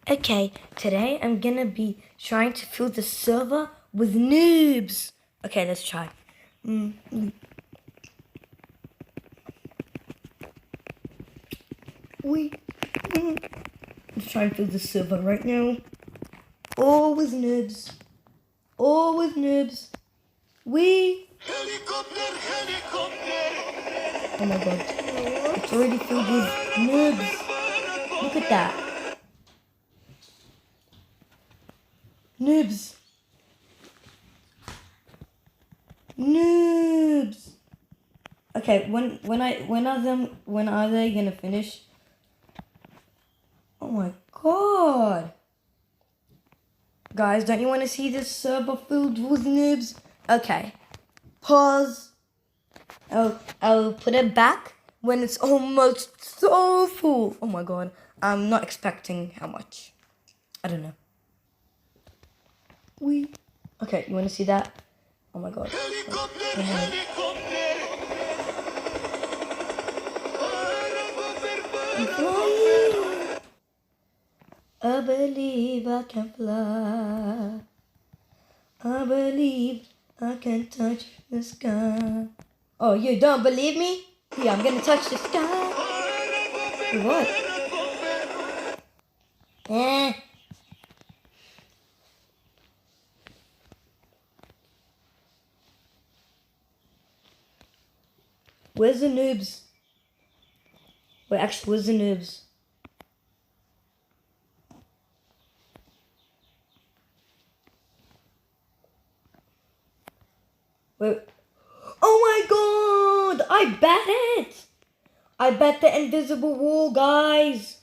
Okay, today I'm gonna be trying to fill the server with noobs. Okay, let's try. Let's try and fill the server right now. All with noobs. All with noobs. Helicopter, helicopter. Oh my god. It's already filled with noobs. Look at that. Noobs. Noobs. Okay, when are they gonna finish? Oh my god. Guys, don't you want to see this server filled with noobs? Okay. Pause. I'll put it back when it's almost so full. Oh my god. I'm not expecting how much. I don't know. Okay, you want to see that? Oh my god. Helicopter, helicopter. I'm flying. I believe I can fly. I believe I can touch the sky. Oh, you don't believe me? Yeah, I'm gonna touch the sky. What? Eh. Where's the noobs? Wait, actually, where's the noobs? Wait. Oh my god! I bet it! I bet the invisible wall, guys!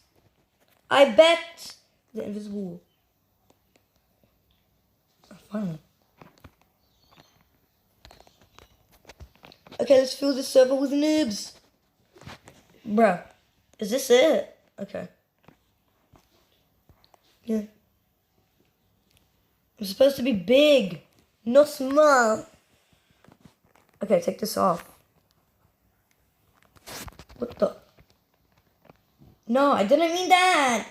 I bet the invisible wall. Oh, fun. Okay, let's fill this server with noobs. Bruh, is this it? Okay. Yeah. I'm supposed to be big, not small. Okay, take this off. What the? No, I didn't mean that.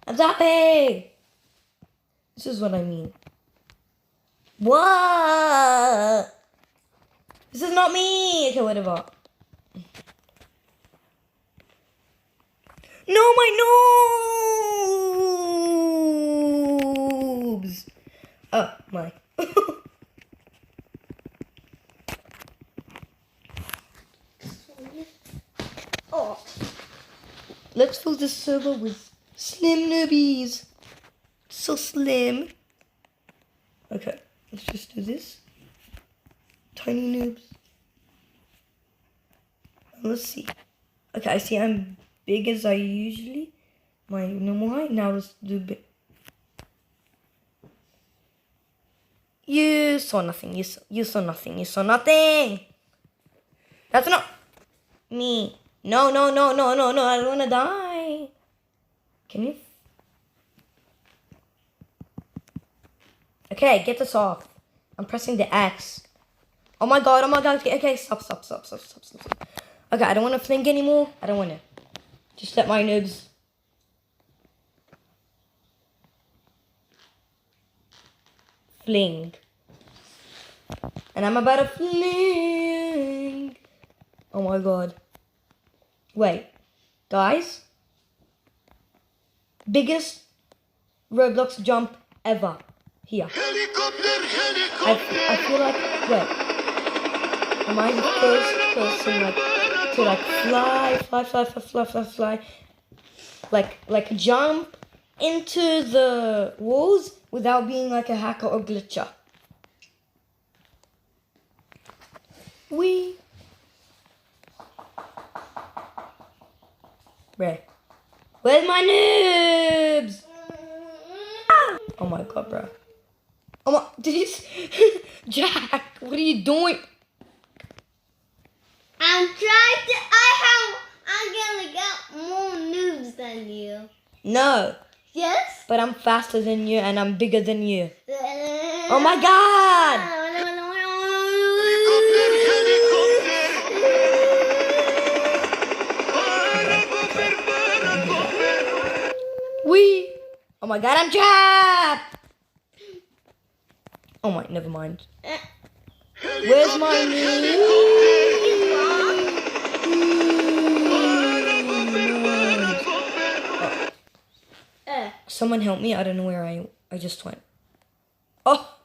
I'm sorry. This is what I mean. What? This is not me. Okay, whatever. No, my noobs. Oh, my. Oh. Let's fill this server with slim newbies. So slim. Okay, let's just do this. Tiny noobs. Let's see. Okay, I see I'm big as I usually. My normal height. Now let's do big. You saw nothing. You saw nothing. You saw nothing. That's not me. No. I don't want to die. Can you? Okay, get this off. I'm pressing the X. Oh my god. Okay, stop. Okay, I don't want to fling anymore. I don't want to. Just let my noobs. Fling. And I'm about to fling. Oh my god. Wait. Guys. Biggest Roblox jump ever. Here. Helicopter, I feel like, wait. Am I the first person to fly? Like jump into the walls without being like a hacker or glitcher. Where's my noobs? Oh my god, bro. Oh my, did you Jack, what are you doing? I'm gonna get more noobs than you. No, Yes? but I'm faster than you and I'm bigger than you. Oh my god! Oh my god, I'm trapped! Oh my, never mind. Where's my Someone help me. I don't know where I just went. Oh!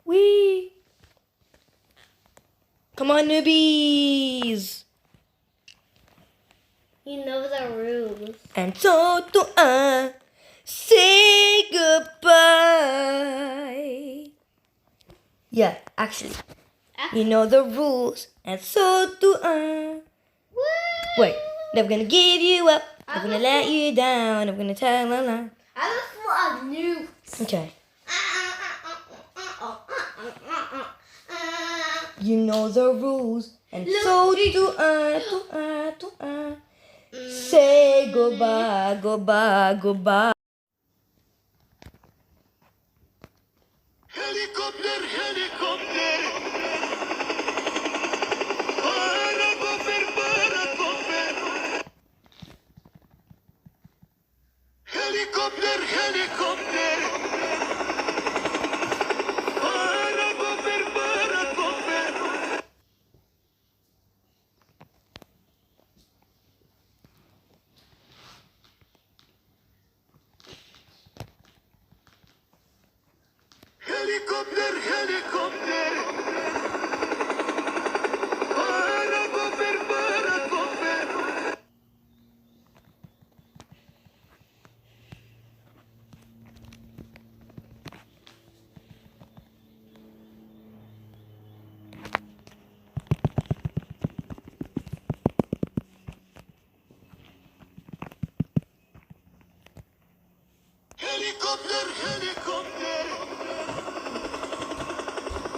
Wee! Come on, newbies! You know the rules. And so do I say goodbye. Yeah, actually, you know the rules, and so do I. Woo! Wait, never gonna give you up. Never gonna let you down. Never gonna tell a lie. I was full of noobs. Okay. You know the rules, and so do I. Do I. Say goodbye, goodbye, goodbye. Helikopter, helikopter. Parakofer, parakofer. Helikopter, helikopter. Parakofer, parakofer. Helikopter, helikopter. Parakofer, parakofer. Helikopter, helikopter.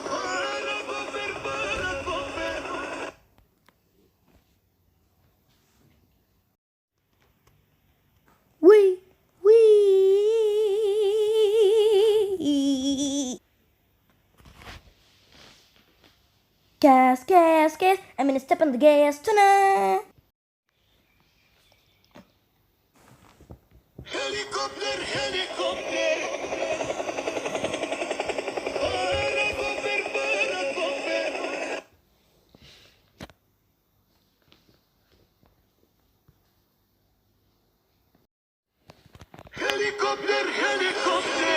Parakofer, parakofer. Wee, wee. Gas, gas, gas. I'm gonna step on the gas tonight. Helikopter, helikopter. Parakofer, parakofer. Helikopter, helikopter.